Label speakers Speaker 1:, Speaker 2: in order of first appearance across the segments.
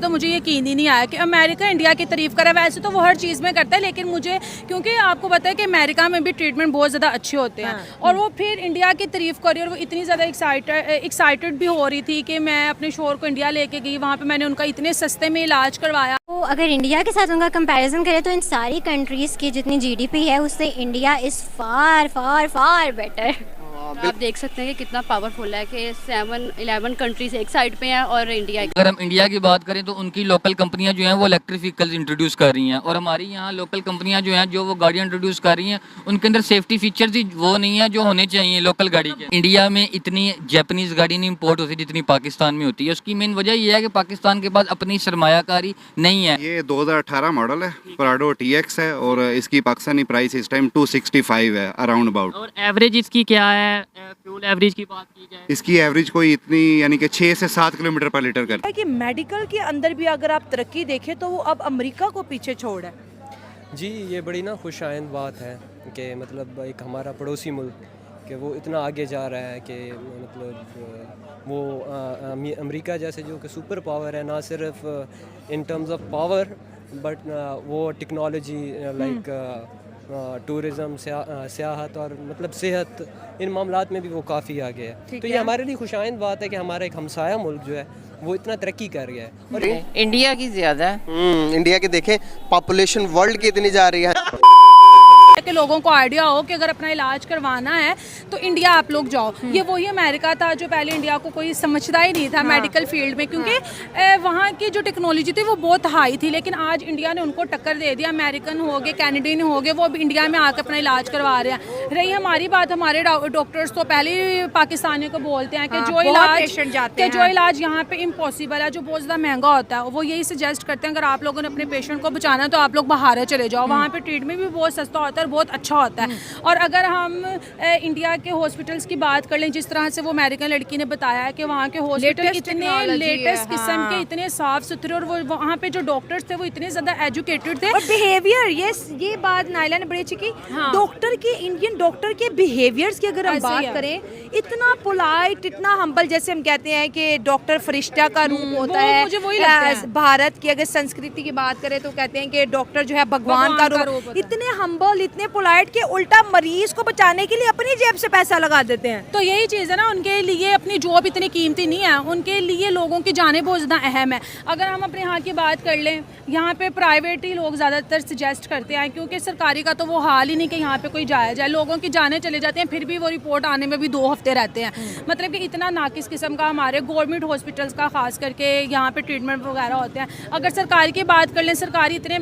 Speaker 1: तो मुझे यकीन ही नहीं आया कि अमेरिका इंडिया की तारीफ करे। वैसे तो वो हर चीज़ में करता है, लेकिन मुझे क्योंकि आपको पता है कि अमेरिका में भी ट्रीटमेंट बहुत ज़्यादा अच्छे होते हैं और वो फिर इंडिया की तारीफ करी और वो इतनी ज़्यादा एक्साइटेड भी हो रही थी कि मैं अपने शोहर को इंडिया लेके गई, वहाँ पे मैंने उनका इतने सस्ते में इलाज करवाया।
Speaker 2: तो अगर इंडिया के साथ उनका कंपैरिजन करें तो इन सारी कंट्रीज़ की जितनी जीडीपी है उससे India is far far far better.
Speaker 3: आप देख सकते हैं कि कितना पावरफुल है कि 7-11 कंट्रीज एक साइड पे हैं और इंडिया।
Speaker 4: अगर हम इंडिया की बात करें तो उनकी लोकल कंपनियां जो हैं वो इलेक्ट्रिक व्हीकल्स इंट्रोड्यूस कर रही हैं और हमारी यहाँ लोकल कंपनियां जो हैं जो वो गाड़ियाँ इंट्रोड्यूस कर रही हैं उनके अंदर सेफ्टी फीचर्स ही वो नहीं है जो होने चाहिए लोकल गाड़ी के। इंडिया में इतनी जापानीज गाड़ी नहीं इम्पोर्ट होती जितनी पाकिस्तान में होती है। उसकी मेन वजह ये है कि पाकिस्तान के पास अपनी सरमायाकारी नहीं है।
Speaker 5: ये 2018 मॉडल है, प्राडो TX है और इसकी पाकिस्तानी प्राइस इस टाइम 265 है अराउंड अबाउट।
Speaker 6: और एवरेज इसकी क्या है? फ्यूल एवरेज की बात की जाए
Speaker 5: इसकी एवरेज कोई इतनी यानी कि 6 से 7 किलोमीटर पर लीटर करता है।
Speaker 7: कि मेडिकल के अंदर भी अगर आप तरक्की देखें तो वो अब अमेरिका को पीछे छोड़ है।
Speaker 8: जी ये बड़ी ना खुशाइंद बात है कि मतलब एक हमारा पड़ोसी मुल्क कि वो इतना आगे जा रहा है कि मतलब वो अमेरिका जैसे जो कि सुपर पावर है, ना सिर्फ in terms of power but वो टेक्नोलॉजी लाइक टूरिज़म, सियाहत और मतलब सेहत, इन मामलात में भी वो काफ़ी आगे है। तो ये हमारे लिए खुशाइंद बात है कि हमारा एक हमसाया मुल्क जो है वो इतना तरक्की कर गया है। और
Speaker 9: इंडिया की ज़्यादा है। इंडिया की देखें पॉपुलेशन वर्ल्ड की इतनी जा रही है
Speaker 1: कि लोगों को आइडिया हो कि अगर अपना इलाज करवाना है तो इंडिया आप लोग जाओ। ये वही अमेरिका था जो पहले इंडिया को कोई समझता ही नहीं था मेडिकल फील्ड में, क्योंकि वहाँ की जो टेक्नोलॉजी थी वो बहुत हाई थी। लेकिन आज इंडिया ने उनको टक्कर दे दिया। अमेरिकन हो गए, कैनेडियन हो गए, वो अब इंडिया में आकर अपना इलाज करवा रहे हैं। रही हमारी बात, हमारे डॉक्टर्स तो पहले ही पाकिस्तानियों को बोलते हैं कि जो इलाज यहाँ पे इम्पॉसिबल है, जो बहुत ज़्यादा महंगा होता है, वो यही सजेस्ट करते हैं अगर आप लोगों ने अपने पेशेंट को बचाना है तो आप लोग बाहर चले जाओ, वहाँ पे ट्रीटमेंट भी बहुत सस्ता होता है, बहुत अच्छा होता है। और अगर हम इंडिया के हॉस्पिटल्स की बात कर लें, जिस तरह से वो अमेरिकन लड़की ने बताया कि वहाँ के हॉस्पिटल इतने लेटेस्ट किस्म के, इतने साफ सुथरे, और वो वहाँ पे जो डॉक्टर्स थे वो इतने ज्यादा एजुकेटेड थे।
Speaker 7: और बिहेवियर, ये बात नाइला ने बड़ी अच्छी की। डॉक्टर के, इंडियन डॉक्टर के बिहेवियर्स की अगर हम बात करें, इतना पोलाइट, इतना हम्बल, जैसे हम कहते हैं कि डॉक्टर फरिश्ता का रूप होता है।
Speaker 1: मुझे वही लगता है।
Speaker 7: भारत की अगर संस्कृति की बात करें तो कहते हैं कि डॉक्टर जो है भगवान का रूप। इतने हम्बल, इतने पोलाइट के उल्टा मरीज को बचाने के लिए अपनी जेब से पैसा लगा देते हैं।
Speaker 1: तो यही चीज़ है ना, उनके लिए अपनी जॉब इतनी कीमती नहीं है, उनके लिए लोगों की जानें बहुत ज़्यादा अहम है। अगर हम अपने यहाँ की बात कर लें, यहाँ पे प्राइवेट ही लोग ज़्यादातर सजेस्ट करते हैं, क्योंकि सरकारी का तो वो हाल ही नहीं कि यहाँ पे कोई जाया जाए। लोगों की जानें चले जाते हैं, फिर भी वो रिपोर्ट आने में भी 2 हफ्ते रहते हैं। मतलब कि इतना नाकिस किस्म का हमारे गवर्नमेंट हॉस्पिटल्स का खास करके यहाँ पे ट्रीटमेंट वगैरह होते हैं। अगर सरकारी की बात कर लें, सरकारी इतने,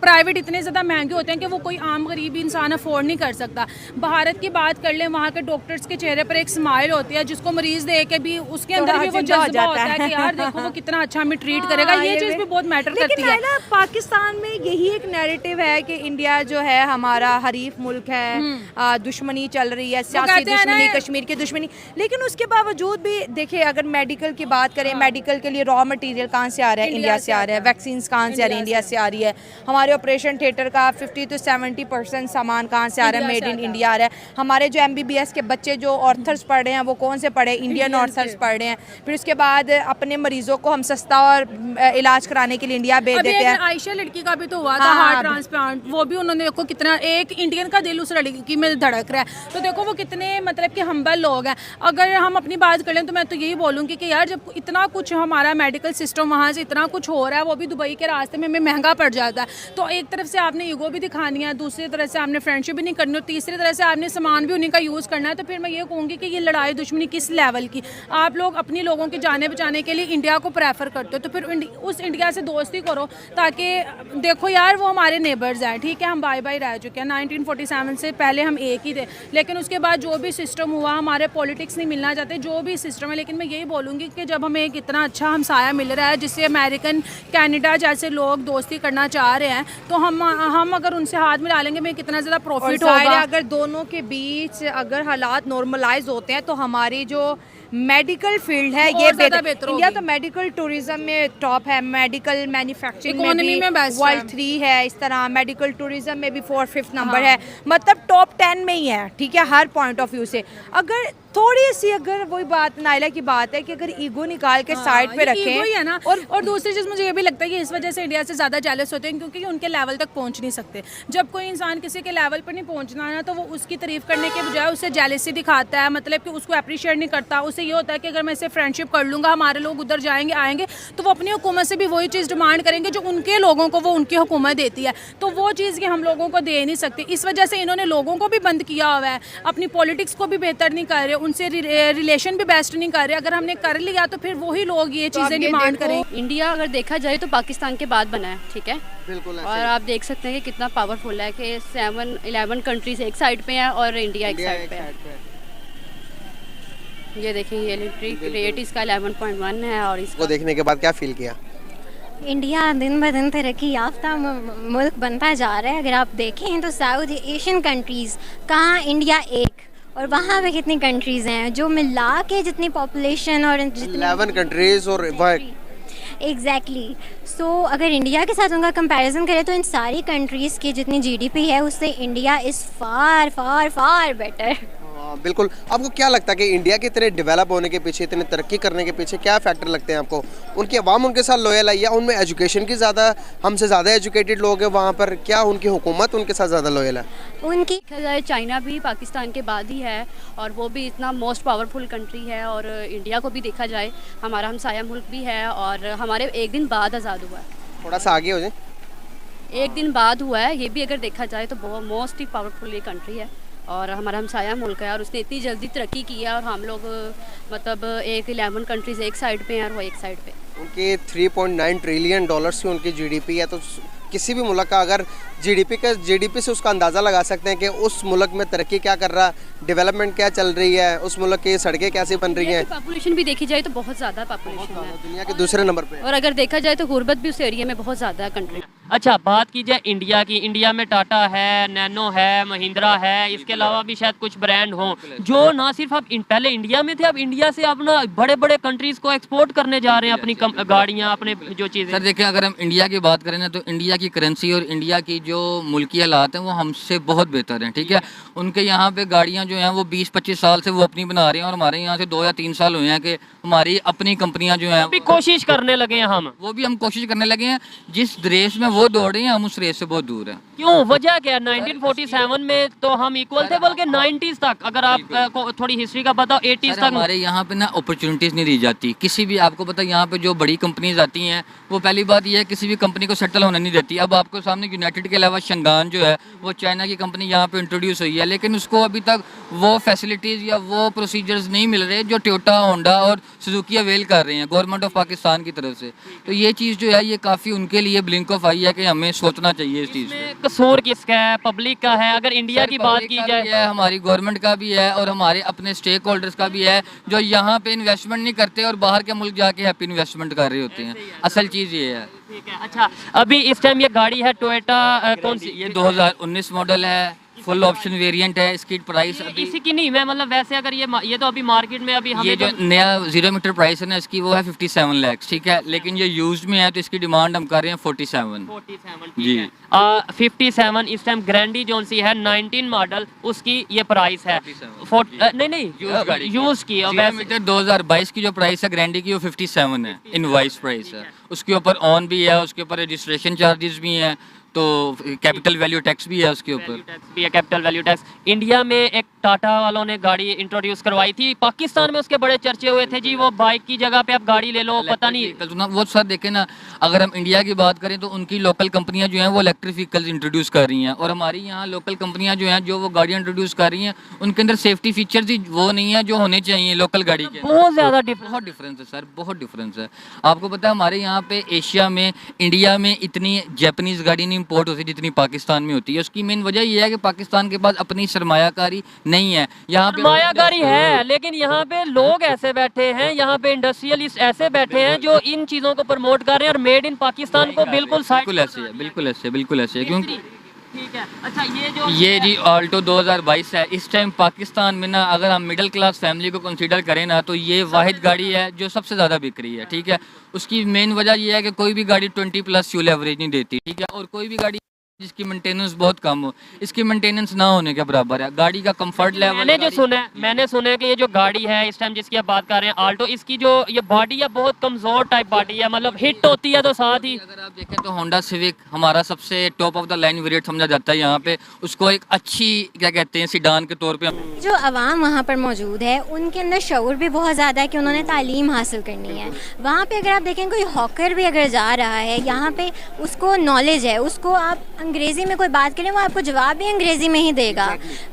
Speaker 1: प्राइवेट इतने ज़्यादा महंगे होते हैं कि वो कोई आम गरीब इंसान अफोर्ड नहीं कर सकता। भारत की बात कर लें, वहाँ के डॉक्टर्स के चेहरे पर एक स्माइल होती है, जिसको मरीज देख के भी उसके अंदर भी वो जज्बा होता है कि यार देखो वो कितना अच्छा हमें ट्रीट करेगा। ये चीज़ भी बहुत मैटर करती है।
Speaker 7: पाकिस्तान में यही एक नैरेटिव है कि इंडिया जो है हमारा हरीफ मुल्क है, दुश्मनी चल रही है, सियासी दुश्मनी, कश्मीर की दुश्मनी। लेकिन उसके बावजूद भी देखिए, अगर मेडिकल की बात करें, मेडिकल के लिए रॉ मटेरियल कहाँ से आ रहा है? इंडिया से आ रहा है। वैक्सीन कहाँ से आ रही है? इंडिया से आ रही है। हमारे ऑपरेशन थिएटर का 50 to 70% सामान कहाँ से आ रहा है? मेड इन इंडिया आ रहा है। हमारे जो MBBS के बच्चे जो ऑर्थर्स पढ़ रहे हैं वो कौन से पढ़े? इंडियन ऑर्थर्स पढ़ रहे हैं। फिर उसके बाद अपने मरीजों को हम सस्ता और इलाज कराने के लिए इंडिया भेज देते हैं।
Speaker 1: आयशा लड़की का भी तो हुआ था हार्ट ट्रांसप्लांट, वो भी उन्होंने देखो कितना, एक इंडियन का दिल उस लड़की में धड़क रहा है। तो देखो वो कितने मतलब कि हम्बल लोग हैं। अगर हम अपनी बात कर लें तो मैं तो यही बोलूँगी कि यार जब इतना कुछ हमारा मेडिकल सिस्टम वहाँ से इतना कुछ हो रहा है, वो भी दुबई के रास्ते में हमें महंगा पड़ जाता है। तो एक तरफ से आपने ईगो भी दिखानी है, दूसरी तरफ से आपने फ्रेंडशिप भी नहीं करनी, और तीसरी तरह से आपने सामान भी उन्हीं का यूज़ करना है। तो फिर मैं ये कहूँगी कि ये लड़ाई दुश्मनी किस लेवल की, आप लोग अपनी लोगों की जाने बचाने के लिए इंडिया को प्रेफर करते हो, तो फिर उस इंडिया से दोस्ती करो, ताकि देखो यार वो हमारे नेबर्स हैं, ठीक है, हम बाय बाय रह चुके हैं। 1947 से पहले हम एक ही थे, लेकिन उसके बाद जो भी सिस्टम हुआ, हमारे पॉलिटिक्स नहीं मिलना चाहते, जो भी सिस्टम है। लेकिन मैं यही बोलूँगी कि जब हमें एक इतना अच्छा हमसाया मिल रहा है जिससे अमेरिकन, कनाडा जैसे लोग दोस्ती करना चाह रहे हैं, तो हम अगर उनसे हाथ मिला लेंगे में कितना ज़्यादा प्रॉफिट होगा।
Speaker 7: अगर दोनों के बीच अगर हालात नॉर्मलाइज होते हैं तो हमारी जो मेडिकल फील्ड है ये बेहतर। इंडिया तो मेडिकल टूरिज्म में टॉप है, मेडिकल मैन्युफैक्चरिंग में भी वर्ल्ड 3 है, इस तरह मेडिकल टूरिज्म में भी 4th 5th नंबर है, मतलब टॉप 10 में ही है, ठीक है, हर पॉइंट ऑफ व्यू से। अगर थोड़ी सी अगर वही बात नाइला की बात है कि अगर ईगो निकाल के साइड पे
Speaker 1: ये
Speaker 7: रखें
Speaker 1: ego ही है ना। और दूसरी चीज़ मुझे ये भी लगता है कि इस वजह से इंडिया से ज़्यादा जेलस होते हैं क्योंकि उनके लेवल तक पहुंच नहीं सकते। जब कोई इंसान किसी के लेवल पर नहीं पहुंचना है ना तो वो उसकी तारीफ करने के बजाय उससे जेलसी दिखाता है, मतलब कि उसको अप्रिशिएट नहीं करता। उसे ये होता है कि अगर मैं इससे फ्रेंडशिप कर लूँगा, हमारे लोग उधर जाएंगे आएंगे तो वो अपनी हुकूमत से भी वही चीज़ डिमांड करेंगे जो उनके लोगों को वो उनकी हुकूमत देती है। तो वो चीज़ कि हम लोगों को दे नहीं सकती। इस वजह से इन्होंने लोगों को भी बंद किया हुआ है, अपनी पॉलिटिक्स को भी बेहतर नहीं कर रहे, उनसे रिलेशन भी बेस्ट नहीं कर रहे। अगर हमने कर लिया तो फिर वही लोग ये चीज़ें डिमांड करेंगे।
Speaker 3: इंडिया अगर देखा जाए तो पाकिस्तान के बाद बना है, ठीक है।
Speaker 9: बिल्कुल ऐसे
Speaker 3: और
Speaker 9: ही।
Speaker 3: आप देख सकते हैं कि कितना पावरफुल है कि 11 कंट्रीज एक साइड पे हैं और इंडिया एक
Speaker 9: इंडिया
Speaker 3: साइड
Speaker 9: एक
Speaker 3: पे है।
Speaker 9: साइड पे।
Speaker 3: ये देखें, ये इलेक्ट्रिक रेट इसका 11.1 है और
Speaker 9: वो
Speaker 3: इसको
Speaker 9: देखने के बाद क्या फील किया?
Speaker 2: इंडिया दिन ब दिन तरक्की याफ्ता मुल्क बनता जा रहा है। अगर आप देखें तो साउथ एशियन कंट्रीज़ कहाँ, इंडिया एक, और वहाँ पे कितनी कंट्रीज़ हैं जो मिला के जितनी पॉपुलेशन और
Speaker 9: 11 कंट्रीज और
Speaker 2: एग्जैक्टली। सो अगर इंडिया के साथ उनका कंपैरिजन करें तो इन सारी कंट्रीज़ की जितनी जीडीपी है उससे India is far far far better.
Speaker 9: बिल्कुल। आपको क्या लगता है कि इंडिया के इतने डेवलप होने के पीछे, इतने तरक्की करने के पीछे क्या फैक्टर लगते हैं आपको? उनकी आवाम उनके साथ लॉयल है या उनमें एजुकेशन की ज़्यादा, हमसे ज़्यादा एजुकेटेड लोग हैं वहाँ पर, क्या उनकी हुकूमत उनके साथ ज़्यादा लॉयल है?
Speaker 2: उनकी
Speaker 3: देखा जाए चाइना भी पाकिस्तान के बाद ही है और वो भी इतना मोस्ट पावरफुल कंट्री है। और इंडिया को भी देखा जाए, हमारा हमसाया मुल्क भी है और हमारे एक दिन बाद आज़ाद हुआ है।
Speaker 9: थोड़ा सा आगे हो जाए।
Speaker 3: एक दिन बाद हुआ है, ये भी अगर देखा जाए तो बहुत मोस्ट ही पावरफुल ये कंट्री है और हमारा हमसाया मुल्क है और उसने इतनी जल्दी तरक्की की है और हम लोग मतलब 11 कंट्रीज एक साइड पे हैं और वो एक साइड पे।
Speaker 9: उनके 3.9 ट्रिलियन डॉलर्स की उनकी जीडीपी है, तो किसी भी मुल्क का अगर जीडीपी से उसका अंदाज़ा लगा सकते हैं कि उस मुल्क में तरक्की क्या कर रहा, डेवलपमेंट क्या चल रही है, उस मुल्क की सड़कें कैसे बन रही हैं।
Speaker 3: पॉपुलेशन भी देखी जाए तो बहुत ज़्यादा पॉपुलेशन है
Speaker 9: दुनिया के दूसरे नंबर पे है।
Speaker 3: और अगर देखा जाए तो गुर्बत भी उस एरिया में बहुत ज़्यादा है कंट्री।
Speaker 6: अच्छा, बात की जाए इंडिया की, इंडिया में टाटा है, नैनो है, महिंद्रा है, इसके अलावा भी शायद कुछ ब्रांड हों जो ना सिर्फ अब पहले इंडिया में थे, अब इंडिया से अपना बड़े बड़े कंट्रीज को एक्सपोर्ट करने जा रहे हैं अपनी गाड़ियाँ, अपने जो चीज़ें।
Speaker 4: सर देखिए, अगर हम इंडिया की बात करें ना तो इंडिया की करेंसी और इंडिया की जो मुल्की हालात हैं वो हमसे बहुत बेहतर हैं, ठीक है। उनके यहाँ पे गाड़ियाँ जो हैं वो 20-25 साल से वो अपनी बना रहे हैं और हमारे यहाँ से 2 या 3 साल हुए हैं कि हमारी अपनी कंपनियाँ जो हैं
Speaker 6: अभी कोशिश करने लगे हैं हम,
Speaker 4: वो भी हम कोशिश करने लगे हैं। जिस रेस में वो दौड़ रहे हैं हम उस रेस से बहुत दूर हैं।
Speaker 6: क्यों, वजह क्या है? 1947 में तो हम इक्वल थे, बल्कि 90s तक, अगर आप को थोड़ी हिस्ट्री का बताओ, 80s
Speaker 4: सर,
Speaker 6: तक
Speaker 4: हमारे यहाँ पे ना अपॉर्चुनिटीज़ नहीं दी जाती किसी भी। आपको पता है यहाँ पे जो बड़ी कंपनीज आती हैं वो पहली बात ये है किसी भी कंपनी को सेटल होने नहीं देती। अब आपको सामने यूनाइटेड के अलावा शंगान जो है वो चाइना की कंपनी यहाँ पे इंट्रोड्यूस हुई है, लेकिन उसको अभी तक वो फैसिलिटीज़ या वो प्रोसीजर्स नहीं मिल रहे जो टोयोटा, होंडा और सुजुकी अवेल कर रहे हैं गवर्नमेंट ऑफ पाकिस्तान की तरफ से। तो ये चीज़ जो है ये काफ़ी उनके लिए ब्लिंक ऑफ आई है कि हमें सोचना चाहिए इस चीज़ पे।
Speaker 6: कसूर किसका है? पब्लिक का है? अगर इंडिया की बात की जाए,
Speaker 4: हमारी गवर्नमेंट का भी है और हमारे अपने स्टेक होल्डर्स का भी है जो यहाँ पे इन्वेस्टमेंट नहीं करते और बाहर के मुल्क जाके हैप्पी इन्वेस्टमेंट कर रहे होते हैं। असल चीज़ ये है।
Speaker 6: ठीक है। अच्छा, अभी इस टाइम ये गाड़ी है टोयोटा कौन सी?
Speaker 4: ये 2019 मॉडल है, फुल ऑप्शन वेरिएंट है। इसकी प्राइस अभी
Speaker 6: इसी की नहीं, मैं मतलब वैसे अगर ये तो अभी मार्केट में अभी
Speaker 4: ये
Speaker 6: हमें
Speaker 4: जो नया 0 मीटर प्राइस है ना इसकी वो है 57 लाख, ठीक है। लेकिन ये यूज्ड में है तो इसकी डिमांड हम कर रहे हैं 47
Speaker 6: जी। 57 इस टाइम ग्रैंडी जोन सी है 19 मॉडल, उसकी ये प्राइस है नहीं यूज की।
Speaker 4: 0 मीटर 2022 की जो प्राइस है ग्रैंडी की वो 57 है, इनवॉइस प्राइस है। उसके ऊपर ऑन भी है, उसके ऊपर रजिस्ट्रेशन चार्जेस भी हैं, तो कैपिटल वैल्यू टैक्स भी है उसके ऊपर।
Speaker 6: भी है कैपिटल वैल्यू टैक्स। इंडिया में एक टाटा वालों ने गाड़ी इंट्रोड्यूस करवाई थी, पाकिस्तान में उसके बड़े चर्चे हुए थे जी, वो बाइक की जगह पे आप गाड़ी ले लो, पता नहीं
Speaker 4: वो सर देखें ना, अगर हम इंडिया की बात करें तो उनकी लोकल कंपनियां जो हैं वो इलेक्ट्रिक व्हीकल्स इंट्रोड्यूस कर रही हैं और हमारी यहाँ लोकल कंपनियां जो हैं जो वो गाड़ियाँ इंट्रोड्यूस कर रही हैं उनके अंदर सेफ्टी फीचर्स ही वो नहीं है जो होने चाहिए लोकल गाड़ी के।
Speaker 6: बहुत ज़्यादा
Speaker 4: बहुत डिफरेंस है सर, बहुत डिफरेंस है। आपको पता है हमारे यहाँ पे एशिया में, इंडिया में इतनी जापानीज़ गाड़ी नहीं इम्पोर्ट होती जितनी पाकिस्तान में होती है। उसकी मेन वजह ये है कि पाकिस्तान के पास अपनी सरमायाकारी नहीं है। यहाँ पे
Speaker 6: सरमायाकारी है लेकिन यहाँ पे लोग ऐसे बैठे हैं, यहाँ पे इंडस्ट्रियलिस्ट ऐसे बैठे हैं जो इन चीज़ों को प्रमोट कर रहे हैं और मेड इन पाकिस्तान को बिल्कुल
Speaker 4: ऐसे है, बिल्कुल ऐसे है क्योंकि
Speaker 6: ठीक है। अच्छा,
Speaker 4: ये जी ऑल्टो 2022 है। इस टाइम पाकिस्तान में ना अगर हम मिडिल क्लास फैमिली को कंसीडर करें ना तो ये वाहिद गाड़ी है जो सबसे ज़्यादा बिक रही है, ठीक है। उसकी मेन वजह ये है कि कोई भी गाड़ी 20+ फ्यूल एवरेज नहीं देती, ठीक है, और कोई भी गाड़ी जिसकी मेंटेनेंस बहुत कम हो, इसकी मेंटेनेंस ना होने के बराबर है। गाड़ी का कंफर्ट लेवल,
Speaker 6: मैंने सुना है कि ये जो गाड़ी है इस टाइम जिसकी आप बात कर रहे हैं आल्टो, इसकी जो ये बॉडी है बहुत कमजोर टाइप बॉडी है, मतलब हिट होती है तो साथ ही
Speaker 4: अगर आप देखें तो होंडा सिविक हमारा सबसे top of the line variant समझा जाता है यहाँ पे, उसको एक अच्छी क्या कहते हैं सीडान के तौर पे।
Speaker 2: जो अवाम वहाँ पर मौजूद है उनके अंदर शऊर भी बहुत ज़्यादा है कि उन्होंने तालीम हासिल करनी है। वहाँ पे अगर आप देखें कोई हॉकर भी अगर जा रहा है यहाँ पे, उसको नॉलेज है, उसको आप अंग्रेज़ी में कोई बात करें वो आपको जवाब भी अंग्रेज़ी में ही देगा।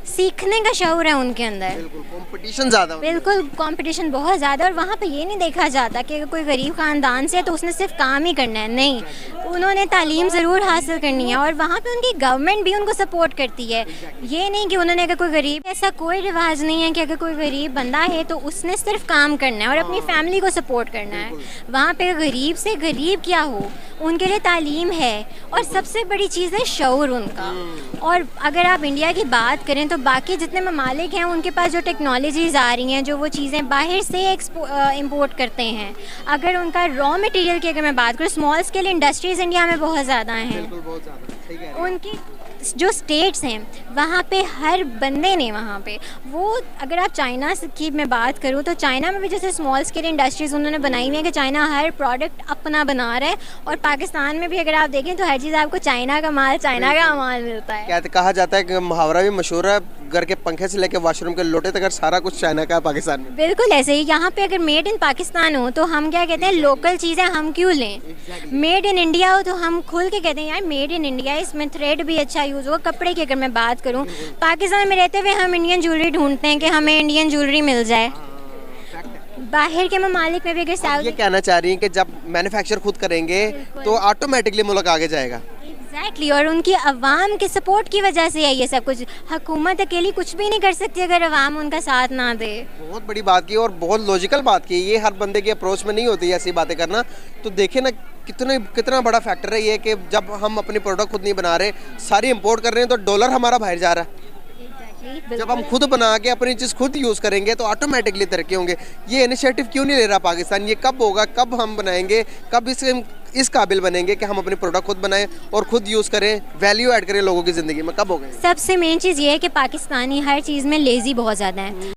Speaker 2: सीखने का शऊर है उनके अंदर,
Speaker 9: कंपटीशन ज़्यादा,
Speaker 2: बिल्कुल कंपटीशन बहुत ज़्यादा। और वहाँ पे ये नहीं देखा जाता कि अगर कोई गरीब ख़ानदान से है तो उसने सिर्फ काम ही करना है, नहीं, उन्होंने तालीम ज़रूर हासिल करनी है और वहाँ पे उनकी गवर्नमेंट भी उनको सपोर्ट करती है। ये नहीं कि उन्होंने अगर कोई गरीब, ऐसा कोई रिवाज नहीं है कि अगर कोई गरीब बंदा है तो उसने सिर्फ काम करना है और अपनी फैमिली को सपोर्ट करना है। वहाँ पे गरीब से गरीब क्या हो, उनके लिए तालीम है और सबसे बड़ी चीज़ है शऊर उनका। और अगर आप इंडिया की बात करें तो बाकी जितने ममालिक हैं उनके पास जो टेक्नोलॉजीज़ आ रही हैं, जो वो चीज़ें बाहर से इंपोर्ट करते हैं, अगर उनका रॉ मटेरियल की अगर मैं बात करूँ, स्मॉल स्केल इंडस्ट्रीज़ इंडिया में बहुत ज़्यादा हैं। उनकी जो स्टेट्स हैं वहाँ पे हर बंदे ने वहाँ पे वो, अगर आप चाइना की मैं बात करूँ तो चाइना में भी जैसे स्मॉल स्केल इंडस्ट्रीज़ उन्होंने बनाई हुई है कि चाइना हर प्रोडक्ट अपना बना रहा है। और पाकिस्तान में भी अगर आप देखें तो हर चीज़ आपको चाइना का माल, चाइना का माल मिलता है।
Speaker 9: क्या कहा जाता है कि मुहावरा भी मशहूर है, घर के पंखे से लेकर वॉशरूम के लोटे तक सारा कुछ चाइना का है पाकिस्तान में।
Speaker 2: बिल्कुल ऐसे ही यहाँ पे अगर मेड इन पाकिस्तान हो तो हम क्या कहते हैं, लोकल चीज़ें हम क्यों लें। मेड इन इंडिया हो तो हम खुल के कहते हैं यार मेड इन इंडिया, इसमें थ्रेड भी अच्छा यूज़ होगा। कपड़े की अगर मैं बात करूँ, पाकिस्तान में रहते हुए हम इंडियन ज्वेलरी ढूंढते हैं कि हमें इंडियन ज्वेलरी मिल जाए। बाहर के ममालिक में भी अगर साउथ,
Speaker 9: ये कहना चाह रही हैं कि जब मैन्युफैक्चर खुद करेंगे तो ऑटोमेटिकली मुल्क आगे जाएगा।
Speaker 2: एग्जैक्टली, और उनकी अवाम के सपोर्ट की वजह से है ये सब कुछ। हुकूमत अकेली कुछ भी नहीं कर सकती अगर अवाम उनका साथ ना दे।
Speaker 9: बहुत बड़ी बात की और बहुत लॉजिकल बात की, ये हर बंदे की अप्रोच में नहीं होती ऐसी बातें करना। तो देखे ना कितना बड़ा फैक्टर है ये कि जब हम अपनी प्रोडक्ट खुद नहीं बना रहे, सारी इंपोर्ट कर रहे हैं तो डॉलर हमारा बाहर जा रहा है। जब हम खुद बना के अपनी चीज़ खुद यूज़ करेंगे तो ऑटोमेटिकली तरक्की होंगे। ये इनिशिएटिव क्यों नहीं ले रहा पाकिस्तान? ये कब होगा, कब हम बनाएंगे, कब इस काबिल बनेंगे कि हम अपनी प्रोडक्ट खुद बनाएं और खुद यूज़ करें, वैल्यू ऐड करें लोगों की ज़िंदगी में, कब होगा?
Speaker 2: सबसे मेन चीज़ ये है कि पाकिस्तानी हर चीज़ में लेज़ी बहुत ज़्यादा है।